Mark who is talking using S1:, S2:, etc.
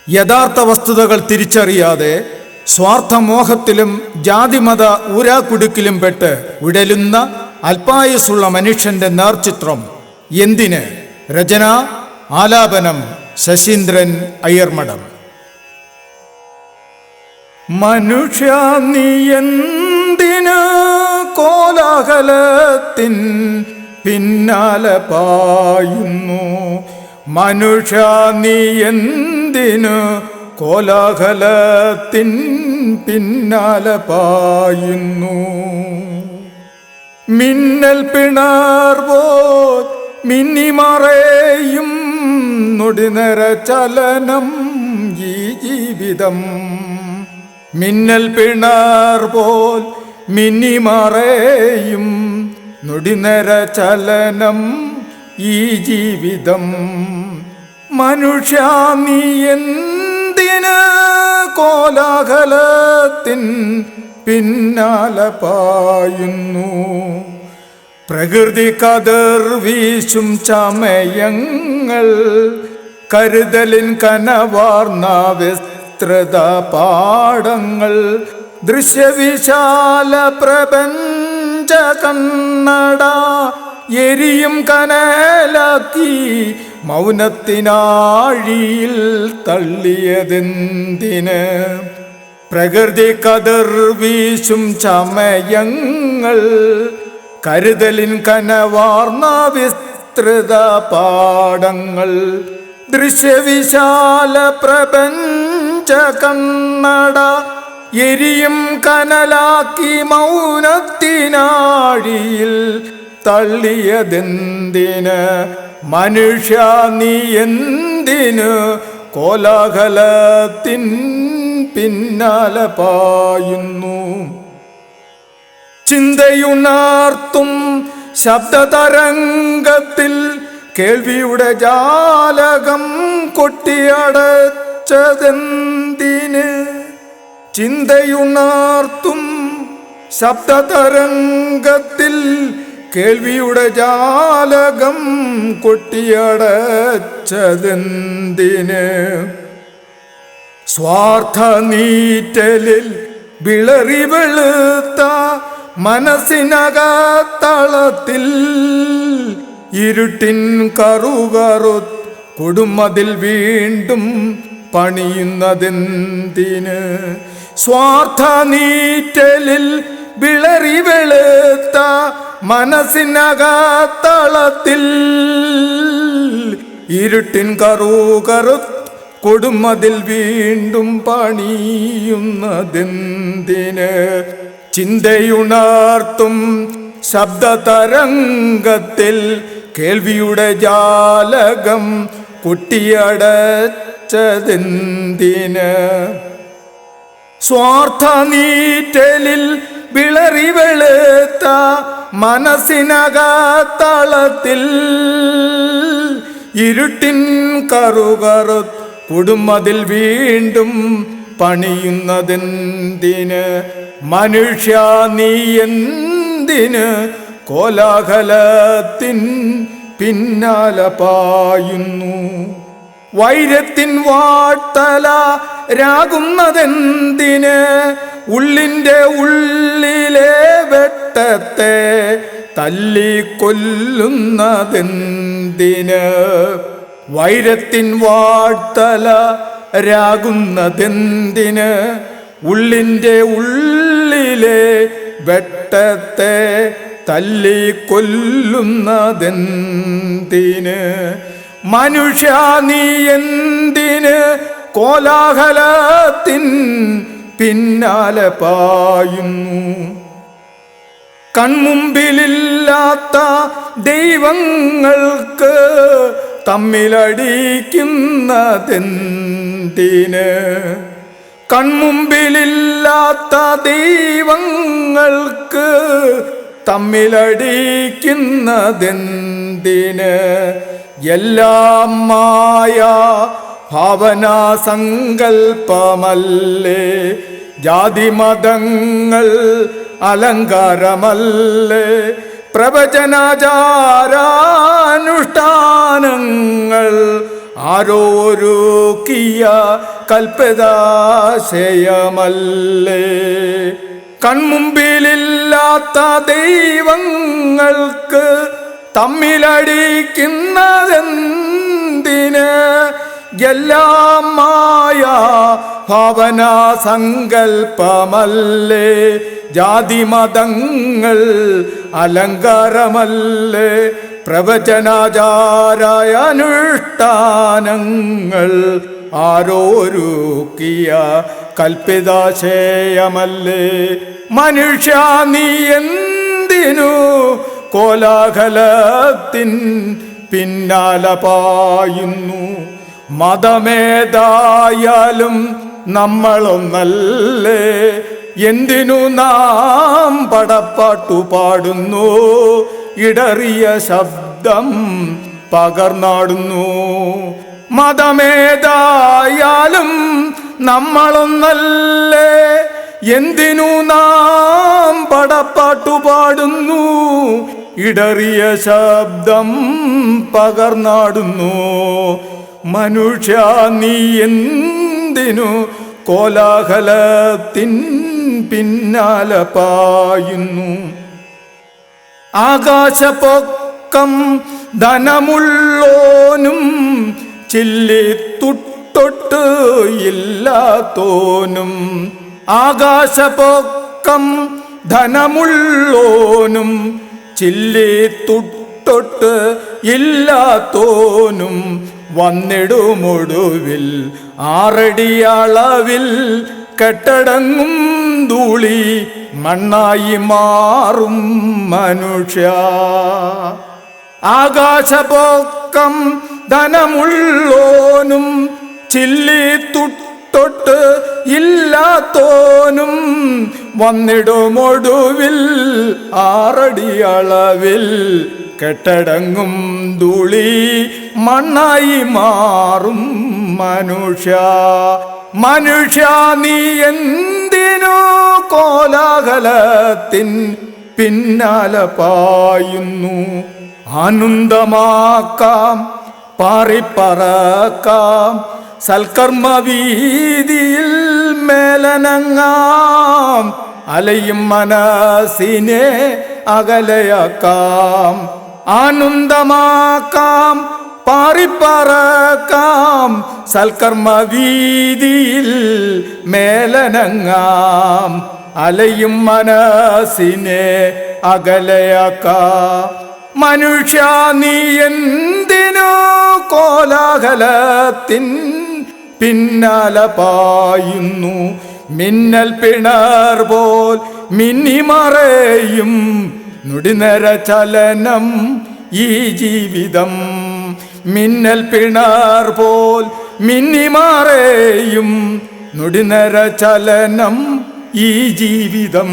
S1: യഥാർത്ഥ വസ്തുതകൾ തിരിച്ചറിയാതെ സ്വാർത്ഥമോഹത്തിലും ജാതിമത ഊരാക്കുടുക്കിലും പെട്ട് ഉഴലുന്ന അല്പായുസുള്ള മനുഷ്യന്റെ നേർചിത്രം എന്തിന്? രചന, ആലാപനം ശശീന്ദ്രൻ അയ്യർമഠം. മനുഷ്യ നീ എന്തിന് കോലാഹലത്തിൻ പിന്നാലെ പായുന്നു? മനുഷ്യ നീ എന്തിന് കോലാഹലത്തിൻ പിന്നാലെ പായുന്നു? മിന്നൽ പിണർവോ മിന്നിമറയും നൊടിനര ചലനം ഈ ജീവിതം. മിന്നൽ പിണർപോൽ മിന്നിമറയും നൊടിനര ചലനം ഈ ജീവിതം. മനുഷ്യ നീ എന്തിന് കോലാഹലത്തിൻ പിന്നാലെ പായുന്നു? പ്രകൃതി കതിർ വീശും ചമയങ്ങൾ കരുതലിൻ കനവാർന്ന വിസ്തൃത പാടങ്ങൾ ദൃശ്യവിശാല പ്രപഞ്ച കണ്ണട എരിയും കനലാക്കി മൗനത്തിനാഴിയിൽ തള്ളിയതെന്തിന്? പ്രകൃതി കതിർ വീശും ചമയങ്ങൾ കരുതലിൻ കനവാർന്ന വിസ്തൃത പാടങ്ങൾ ദൃശ്യവിശാല പ്രപഞ്ച കണ്ണട എരിയും കനലാക്കി മൗനത്തിനാഴിയിൽ തള്ളിയതെന്തിന്? മനുഷ്യ നീ എന്തിന് കോലാഹലത്തിൻ പിന്നാലെ പായുന്നു? ചിന്തയുണർത്തും ശബ്ദതരംഗത്തിൽ കേൾവിയുടെ ജാലകം കൊട്ടിയടച്ചതെന്തിന്? ചിന്തയുണർത്തും ശബ്ദതരംഗത്തിൽ കേൾവിയുടെ ജാലകം കൊട്ടിയടച്ചതെന്തിന്? സ്വാർത്ഥ നീറ്റലിൽ വിളറി വെളുത്ത മനസ്സിനകത്തളത്തിൽ ഇരുട്ടിൻ കറുകറു കൊടുമതിൽ വീണ്ടും പണിയുന്നതെന്തിന്? സ്വാർത്ഥ നീറ്റലിൽ വിളറി വെളുത്ത മനസ്സിനകത്തളത്തിൽ ഇരുട്ടിൻ കറുകറു കൊടുമതിൽ വീണ്ടും പണിയുന്നതെന്തിന്? ചിന്തയുണർത്തും ശബ്ദതരംഗത്തിൽ കേൾവിയുടെ ജാലകം കൊട്ടിയടച്ചതെന്തിന്? സ്വാർത്ഥ നീറ്റലിൽ വിളറി വെളുത്ത മനസ്സിനകത്തളത്തിൽ ഇരുട്ടിൻ കറുകറു കൊടുമതിൽ വീണ്ടും പണിയുന്നതെന്തിന്? മനുഷ്യ നീ എന്തിന് കോലാഹലത്തിൻ പിന്നാലെ പായുന്നു? വൈരത്തിൻ വാട്ടല രാകുന്നതെന്തിന്? ഉള്ളിൻ്റെ ഉള്ളിലെ വെട്ടത്തെ തല്ലിക്കൊല്ലുന്നതെന്തിന്? വൈരത്തിൻ വാട്ടല രാകുന്നതെന്തിന്? ഉള്ളിൻ്റെ ഉള്ളിലെ വെട്ടത്തെ തല്ലിക്കൊല്ലുന്നതെന്തിന്? മനുഷ്യ നീ എന്തിന് കോലാഹലത്തിൻ പിന്നാലെ പായുന്നു? കൺമുമ്പിലില്ലാത്ത ദൈവങ്ങൾക്ക് തമ്മിലടിക്കുന്നതെന്തിന്? കൺമുമ്പിലില്ലാത്ത ദൈവങ്ങൾക്ക് തമ്മിലടിക്കുന്നതെന്തിന്? എല്ലാം മായ ഭാവനാ സങ്കൽപ്പമല്ലേ? ജാതിമതങ്ങൾ അലങ്കാരമല്ലേ? പ്രവചനാചാരാനുഷ്ഠാനങ്ങൾ ആരോ ഒരുക്കിയ കൽപ്പിതാശയമല്ലേ. കൺമുമ്പിലില്ലാത്ത ദൈവങ്ങൾക്ക് തമ്മിലടിക്കുന്നതെന്തിന്? എല്ലാം മായ ഭാവന സങ്കൽപ്പമല്ലേ. ജാതിമതങ്ങൾ അലങ്കാരമല്ലേ. പ്രവചനാചാരായ അനുഷ്ഠാനങ്ങൾ ആരോരുക്കിയ കൽപ്പിതാശയമല്ലേ. മനുഷ്യ നീ എന്തിനു കോലാഹലത്തിൻ പിന്നാലെ പായുന്നു? മതമേതായാലും നമ്മളൊന്നല്ലേ. എന്തിനു നാം പടപ്പാട്ടു പാടുന്നു? ഇടറിയ ശബ്ദം പകർന്നാടുന്നു. മതമേതായാലും നമ്മളൊന്നല്ലേ. എന്തിനു നാം പടപ്പാട്ടു പാടുന്നു? ഇടറിയ ശബ്ദം പകർന്നാടുന്നു. മനുഷ്യ നീ എന്തിനു കോലാഹലത്തിൻ പിന്നാലെ പായുന്നു? ആകാശപ്പൊക്കം ധനമുള്ളോനും ചില്ലിത്തുട്ടൊട്ട് ഇല്ലാത്തോനും. ആകാശപ്പൊക്കം ധനമുള്ളോനും ചില്ലിത്തുട്ടൊട്ട് ഇല്ലാത്തോനും വന്നിടുമൊടുവിൽ 6 അടി അളവിൽ കെട്ടടങ്ങും ധൂളി മണ്ണായി മാറും മനുഷ്യ. ആകാശപ്പൊക്കം ധനമുള്ളോനും ചില്ലിത്തുട്ടൊട്ട് ഇല്ലാത്തോനും വന്നിടുമൊടുവിൽ 6 അടി അളവിൽ കെട്ടടങ്ങും ധൂളി മണ്ണായി മാറും മനുഷ്യ. മനുഷ്യ നീ എന്തിനു കോലാഹലത്തിൻ പിന്നാലെ പായുന്നു? ആനന്ദമാക്കാം, പാറിപ്പറക്കാം, സൽക്കർമ്മ വീതിയിൽ മേലനങ്ങാം. അലയും മനസ്സിനെ അകലയാക്കാം. ആനന്ദമാക്കാം, പാറിപ്പറക്കാം, സൽക്കർമ്മ വീതിയിൽ മേലനങ്ങാം. അലയും മനസ്സിനെ അകലയാക്കാം. മനുഷ്യ നീ എന്തിനു കോലാഹലത്തിൻ പിന്നാലെ പായുന്നു? മിന്നൽ പിണർ പോൽ മിന്നിമറയും നുടിനര ചലനം ഈ ജീവിതം. മിന്നൽ പിണർ പോൽ മിന്നിമറയും നുടിനര ചലനം ഈ ജീവിതം.